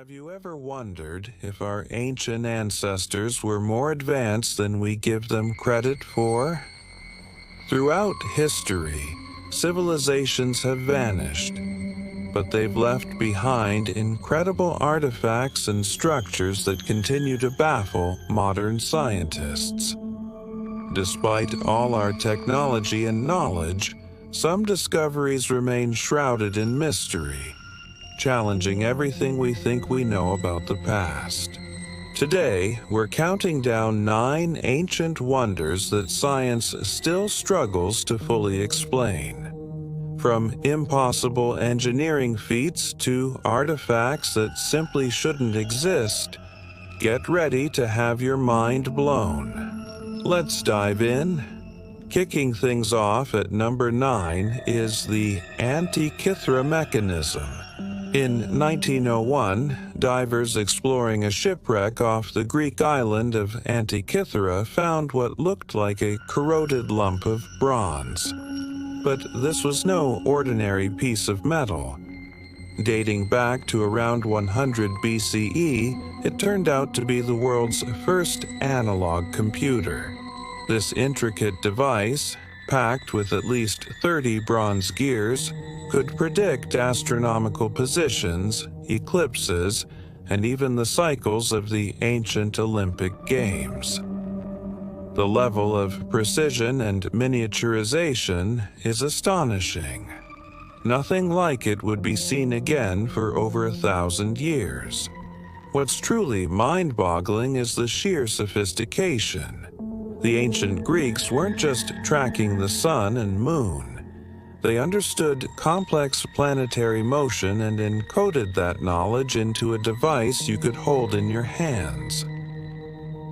Have you ever wondered if our ancient ancestors were more advanced than we give them credit for? Throughout history, civilizations have vanished, but they've left behind incredible artifacts and structures that continue to baffle modern scientists. Despite all our technology and knowledge, some discoveries remain shrouded in mystery, challenging everything we think we know about the past. Today, we're counting down 9 ancient wonders that science still struggles to fully explain. From impossible engineering feats to artifacts that simply shouldn't exist, get ready to have your mind blown. Let's dive in. Kicking things off at number 9 is the Antikythera Mechanism. In 1901, divers exploring a shipwreck off the Greek island of Antikythera found what looked like a corroded lump of bronze. But this was no ordinary piece of metal. Dating back to around 100 BCE, it turned out to be the world's first analog computer. This intricate device, packed with at least 30 bronze gears, could predict astronomical positions, eclipses, and even the cycles of the ancient Olympic Games. The level of precision and miniaturization is astonishing. Nothing like it would be seen again for over 1,000 years. What's truly mind-boggling is the sheer sophistication. The ancient Greeks weren't just tracking the sun and moon. They understood complex planetary motion and encoded that knowledge into a device you could hold in your hands.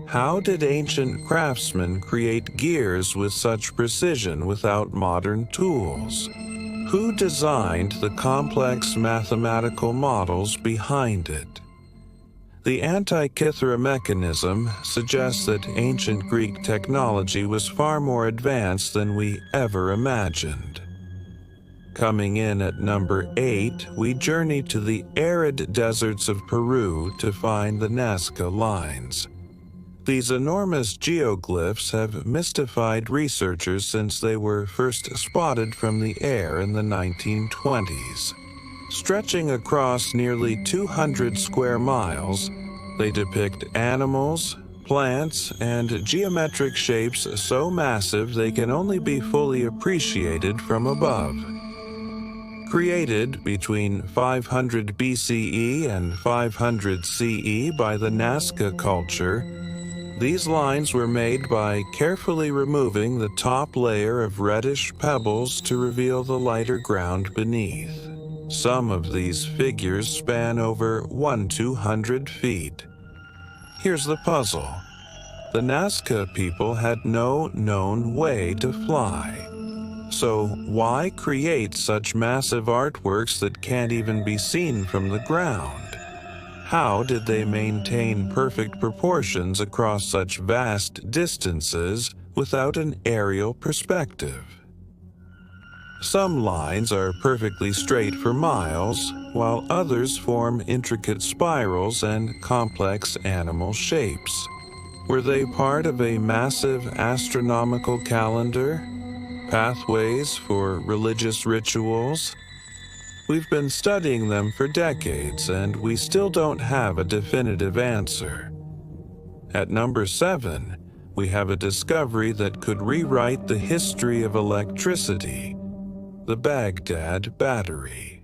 How did ancient craftsmen create gears with such precision without modern tools? Who designed the complex mathematical models behind it? The Antikythera Mechanism suggests that ancient Greek technology was far more advanced than we ever imagined. Coming in at number 8, we journey to the arid deserts of Peru to find the Nazca Lines. These enormous geoglyphs have mystified researchers since they were first spotted from the air in the 1920s. Stretching across nearly 200 square miles, they depict animals, plants, and geometric shapes so massive they can only be fully appreciated from above. Created between 500 BCE and 500 CE by the Nazca culture, these lines were made by carefully removing the top layer of reddish pebbles to reveal the lighter ground beneath. Some of these figures span over 200 feet. Here's the puzzle. The Nazca people had no known way to fly. So why create such massive artworks that can't even be seen from the ground? How did they maintain perfect proportions across such vast distances without an aerial perspective? Some lines are perfectly straight for miles, while others form intricate spirals and complex animal shapes. Were they part of a massive astronomical calendar? Pathways for religious rituals? We've been studying them for decades, and we still don't have a definitive answer. At number 7, we have a discovery that could rewrite the history of electricity: the Baghdad Battery.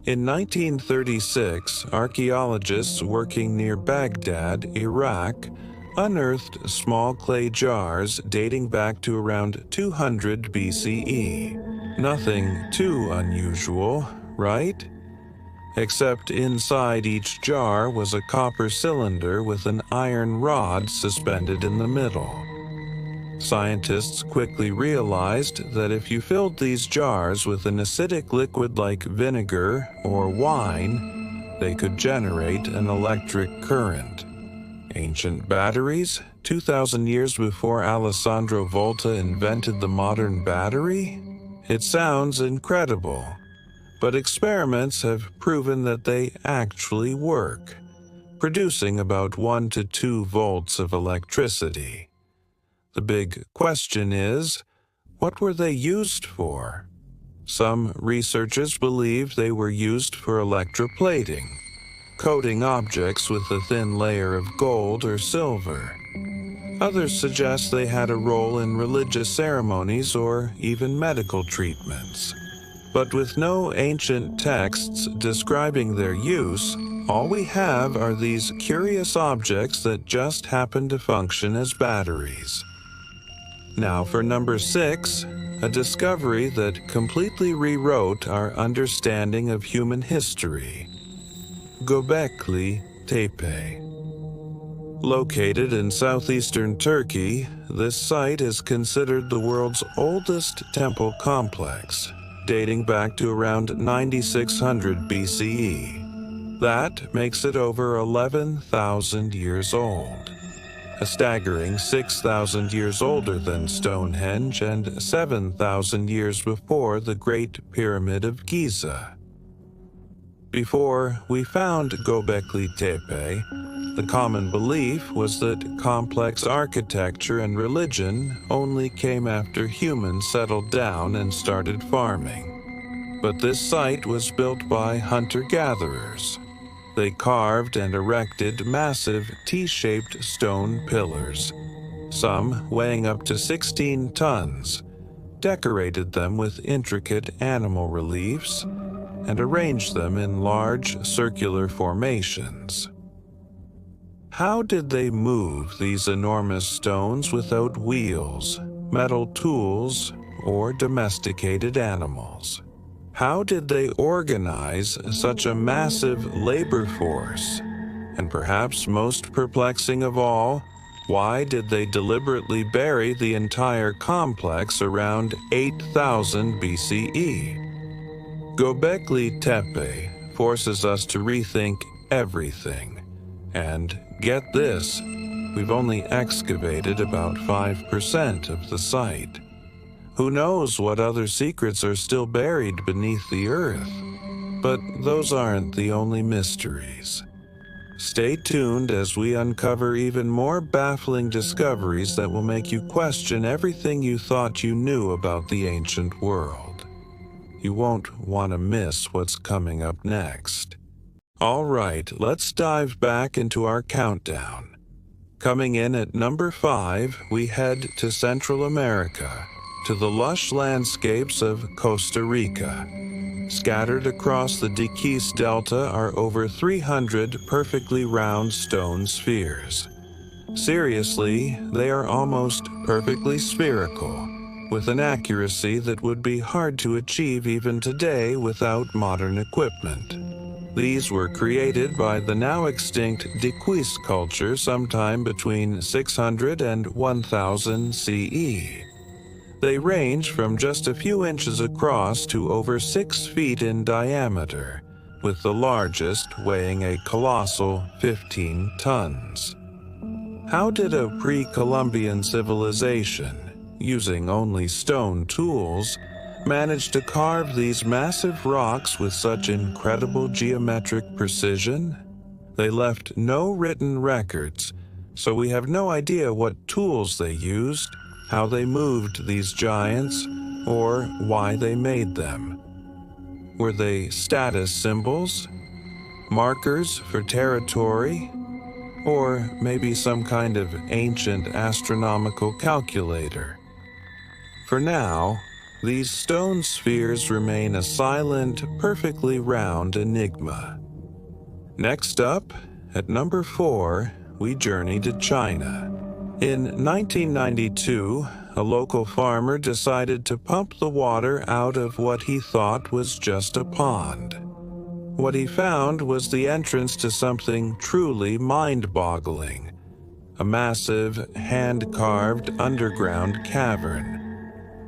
In 1936, archaeologists working near Baghdad, Iraq, unearthed small clay jars dating back to around 200 BCE. Nothing too unusual, right? Except inside each jar was a copper cylinder with an iron rod suspended in the middle. Scientists quickly realized that if you filled these jars with an acidic liquid like vinegar or wine, they could generate an electric current. Ancient batteries? 2,000 years before Alessandro Volta invented the modern battery? It sounds incredible, but experiments have proven that they actually work. producing about 1 to 2 volts of electricity. The big question is, what were they used for? Some researchers believe they were used for electroplating, coating objects with a thin layer of gold or silver. Others suggest they had a role in religious ceremonies or even medical treatments. But with no ancient texts describing their use, all we have are these curious objects that just happen to function as batteries. Now for number 6, a discovery that completely rewrote our understanding of human history. Gobekli Tepe. Located in southeastern Turkey, this site is considered the world's oldest temple complex, dating back to around 9600 BCE. That makes it over 11,000 years old. A staggering 6,000 years older than Stonehenge and 7,000 years before the Great Pyramid of Giza. Before we found Gobekli Tepe, the common belief was that complex architecture and religion only came after humans settled down and started farming. But this site was built by hunter-gatherers. They carved and erected massive T-shaped stone pillars, some weighing up to 16 tons, decorated them with intricate animal reliefs, and arranged them in large circular formations. How did they move these enormous stones without wheels, metal tools, or domesticated animals? How did they organize such a massive labor force? And perhaps most perplexing of all, why did they deliberately bury the entire complex around 8000 BCE? Gobekli Tepe forces us to rethink everything. And get this, we've only excavated about 5% of the site. Who knows what other secrets are still buried beneath the earth? But those aren't the only mysteries. Stay tuned as we uncover even more baffling discoveries that will make you question everything you thought you knew about the ancient world. You won't want to miss what's coming up next. All right, let's dive back into our countdown. Coming in at number 5, we head to Central America, to the lush landscapes of Costa Rica. Scattered across the Diquís Delta are over 300 perfectly round stone spheres. Seriously, they are almost perfectly spherical, with an accuracy that would be hard to achieve even today without modern equipment. These were created by the now extinct Diquís culture sometime between 600 and 1000 CE. They range from just a few inches across to over 6 feet in diameter, with the largest weighing a colossal 15 tons. How did a pre-Columbian civilization, using only stone tools, manage to carve these massive rocks with such incredible geometric precision? They left no written records, so we have no idea what tools they used, how they moved these giants, or why they made them. Were they status symbols? Markers for territory? Or maybe some kind of ancient astronomical calculator? For now, these stone spheres remain a silent, perfectly round enigma. Next up, at number 4, we journey to China. In 1992, a local farmer decided to pump the water out of what he thought was just a pond. What he found was the entrance to something truly mind-boggling, a massive, hand-carved underground cavern.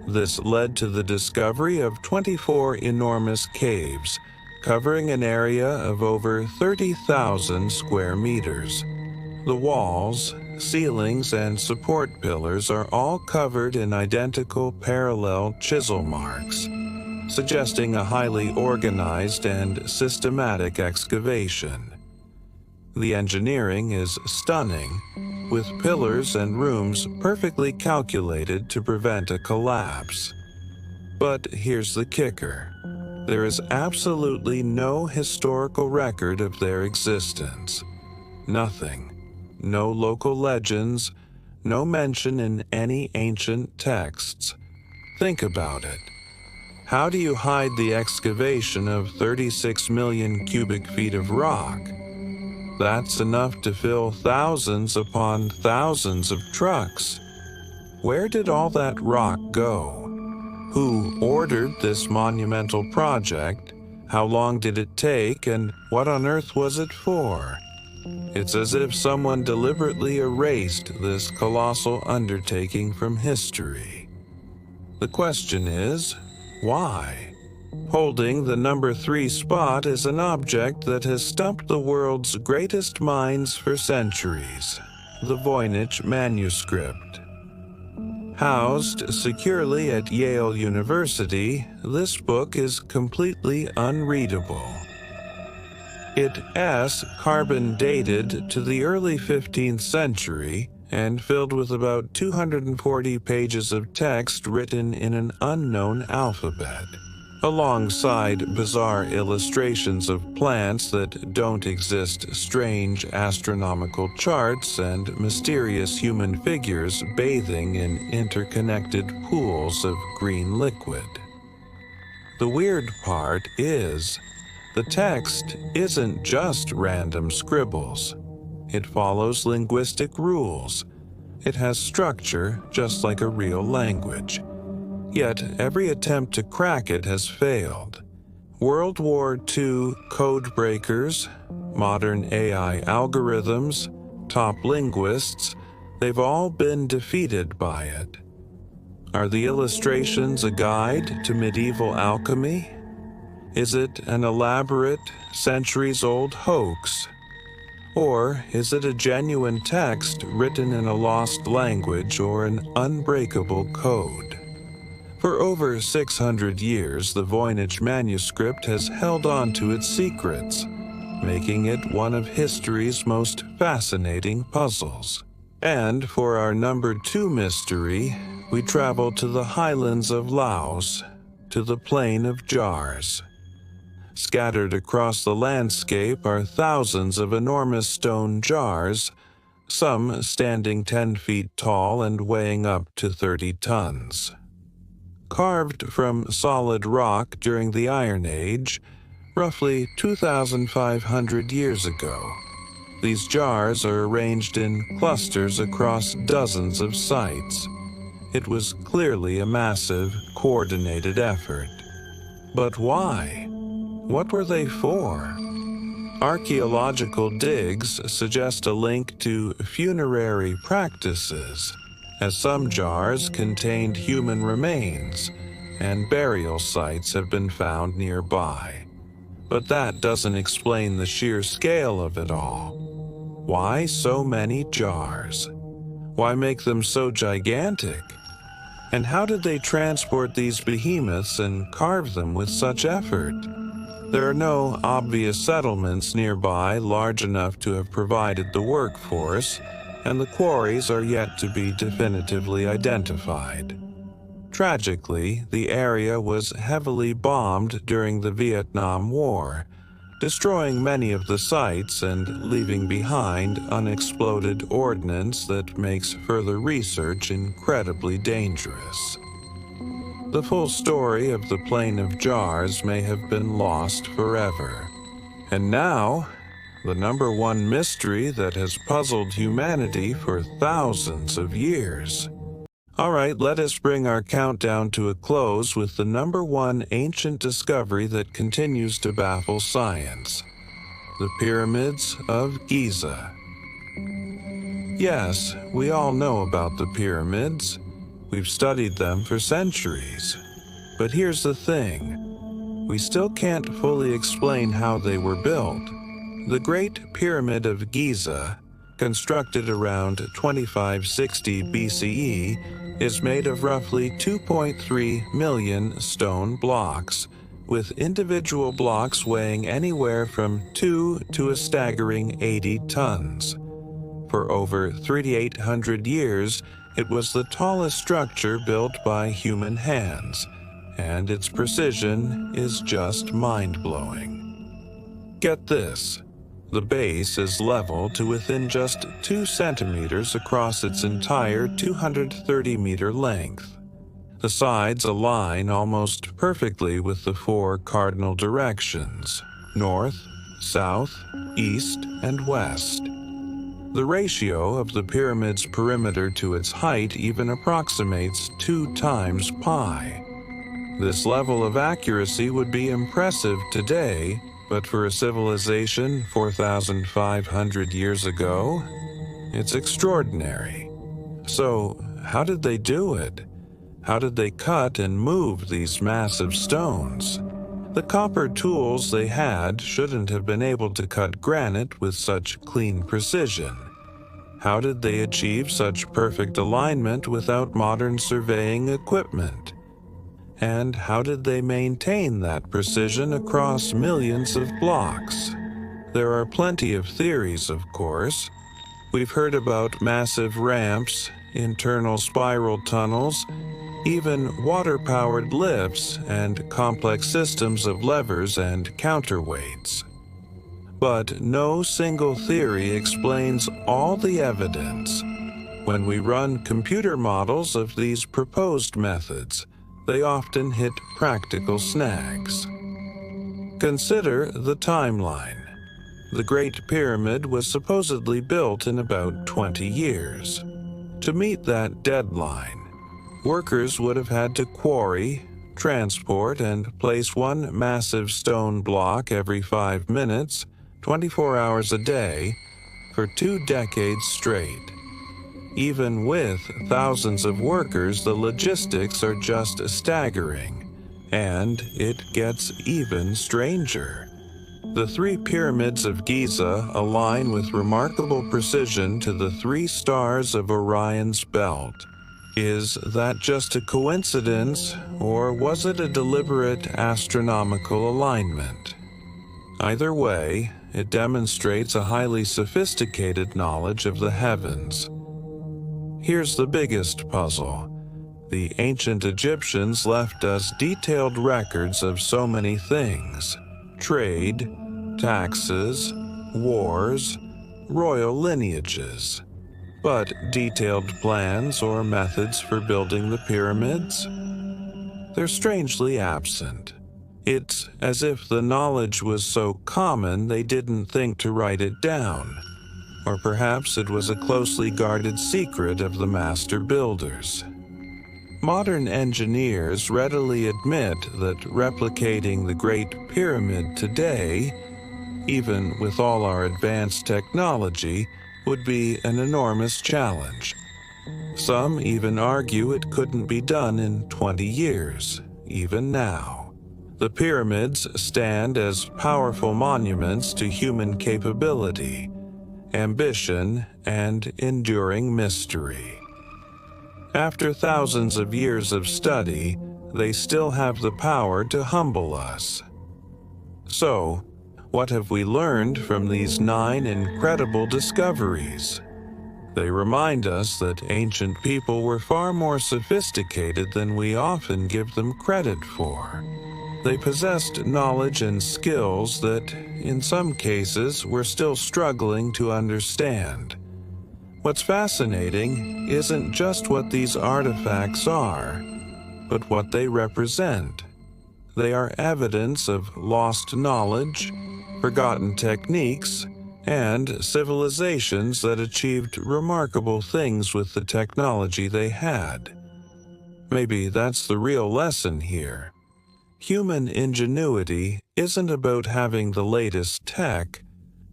This led to the discovery of 24 enormous caves, covering an area of over 30,000 square meters. The walls, ceilings, and support pillars are all covered in identical parallel chisel marks, suggesting a highly organized and systematic excavation. The engineering is stunning, with pillars and rooms perfectly calculated to prevent a collapse. But here's the kicker. There is absolutely no historical record of their existence. Nothing. No local legends, no mention in any ancient texts. Think about it. How do you hide the excavation of 36 million cubic feet of rock? That's enough to fill thousands upon thousands of trucks. Where did all that rock go? Who ordered this monumental project? How long did it take, and what on earth was it for? It's as if someone deliberately erased this colossal undertaking from history. The question is, why? Holding the number 3 spot is an object that has stumped the world's greatest minds for centuries, the Voynich manuscript. Housed securely at Yale University, this book is completely unreadable. It's carbon dated to the early 15th century and filled with about 240 pages of text written in an unknown alphabet, alongside bizarre illustrations of plants that don't exist, strange astronomical charts, and mysterious human figures bathing in interconnected pools of green liquid. The weird part is, the text isn't just random scribbles. It follows linguistic rules. It has structure just like a real language. Yet every attempt to crack it has failed. World War II code breakers, modern AI algorithms, top linguists, they've all been defeated by it. Are the illustrations a guide to medieval alchemy? Is it an elaborate, centuries-old hoax? Or is it a genuine text written in a lost language or an unbreakable code? For over 600 years, the Voynich manuscript has held on to its secrets, making it one of history's most fascinating puzzles. And for our number 2 mystery, we travel to the highlands of Laos, to the Plain of Jars. Scattered across the landscape are thousands of enormous stone jars, some standing 10 feet tall and weighing up to 30 tons. Carved from solid rock during the Iron Age, roughly 2,500 years ago. These jars are arranged in clusters across dozens of sites. It was clearly a massive, coordinated effort. But why? What were they for? Archaeological digs suggest a link to funerary practices, as some jars contained human remains, and burial sites have been found nearby. But that doesn't explain the sheer scale of it all. Why so many jars? Why make them so gigantic? And how did they transport these behemoths and carve them with such effort? There are no obvious settlements nearby large enough to have provided the workforce, and the quarries are yet to be definitively identified. Tragically, the area was heavily bombed during the Vietnam War, destroying many of the sites and leaving behind unexploded ordnance that makes further research incredibly dangerous. The full story of the Plain of Jars may have been lost forever. And now, the number 1 mystery that has puzzled humanity for thousands of years. All right, let us bring our countdown to a close with the number 1 ancient discovery that continues to baffle science: the pyramids of Giza. Yes, we all know about the pyramids. We've studied them for centuries. But here's the thing. We still can't fully explain how they were built. The Great Pyramid of Giza, constructed around 2560 BCE, is made of roughly 2.3 million stone blocks, with individual blocks weighing anywhere from 2 to a staggering 80 tons. For over 3,800 years, it was the tallest structure built by human hands, and its precision is just mind-blowing. Get this. The base is level to within just 2 centimeters across its entire 230-meter length. The sides align almost perfectly with the 4 cardinal directions: north, south, east, and west. The ratio of the pyramid's perimeter to its height even approximates 2 times pi. This level of accuracy would be impressive today, but for a civilization 4,500 years ago, it's extraordinary. So, how did they do it? How did they cut and move these massive stones? The copper tools they had shouldn't have been able to cut granite with such clean precision. How did they achieve such perfect alignment without modern surveying equipment? And how did they maintain that precision across millions of blocks? There are plenty of theories, of course. We've heard about massive ramps, internal spiral tunnels, even water-powered lifts and complex systems of levers and counterweights. But no single theory explains all the evidence. When we run computer models of these proposed methods, they often hit practical snags. Consider the timeline. The Great Pyramid was supposedly built in about 20 years. To meet that deadline, workers would have had to quarry, transport, and place one massive stone block every 5 minutes, 24 hours a day, for 2 decades straight. Even with thousands of workers, the logistics are just staggering, and it gets even stranger. The 3 pyramids of Giza align with remarkable precision to the 3 stars of Orion's belt. Is that just a coincidence, or was it a deliberate astronomical alignment? Either way, it demonstrates a highly sophisticated knowledge of the heavens. Here's the biggest puzzle. The ancient Egyptians left us detailed records of so many things: trade, taxes, wars, royal lineages. But detailed plans or methods for building the pyramids? They're strangely absent. It's as if the knowledge was so common they didn't think to write it down. Or perhaps it was a closely guarded secret of the master builders. Modern engineers readily admit that replicating the Great Pyramid today, even with all our advanced technology, would be an enormous challenge. Some even argue it couldn't be done in 20 years, even now. The pyramids stand as powerful monuments to human capability, ambition, and enduring mystery. After thousands of years of study, they still have the power to humble us. So, what have we learned from these 9 incredible discoveries? They remind us that ancient people were far more sophisticated than we often give them credit for. They possessed knowledge and skills that, in some cases, we're still struggling to understand. What's fascinating isn't just what these artifacts are, but what they represent. They are evidence of lost knowledge, forgotten techniques, and civilizations that achieved remarkable things with the technology they had. Maybe that's the real lesson here. Human ingenuity isn't about having the latest tech.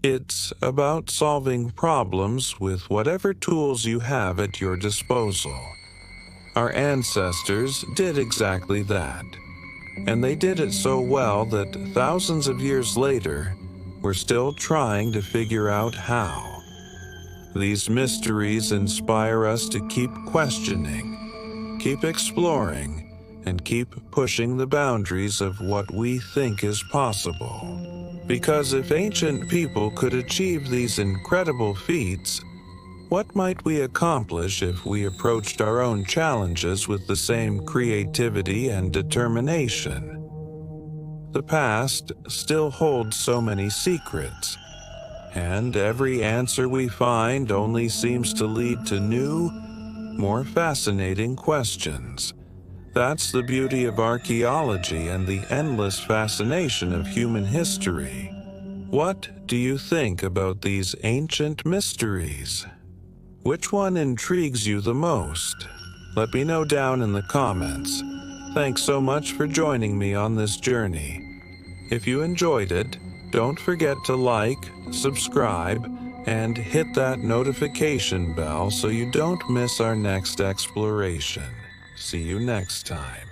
It's about solving problems with whatever tools you have at your disposal. Our ancestors did exactly that. And they did it so well that thousands of years later, we're still trying to figure out how. These mysteries inspire us to keep questioning, keep exploring, and keep pushing the boundaries of what we think is possible. Because if ancient people could achieve these incredible feats, what might we accomplish if we approached our own challenges with the same creativity and determination? The past still holds so many secrets, and every answer we find only seems to lead to new, more fascinating questions. That's the beauty of archaeology and the endless fascination of human history. What do you think about these ancient mysteries? Which one intrigues you the most? Let me know down in the comments. Thanks so much for joining me on this journey. If you enjoyed it, don't forget to like, subscribe, and hit that notification bell so you don't miss our next exploration. See you next time.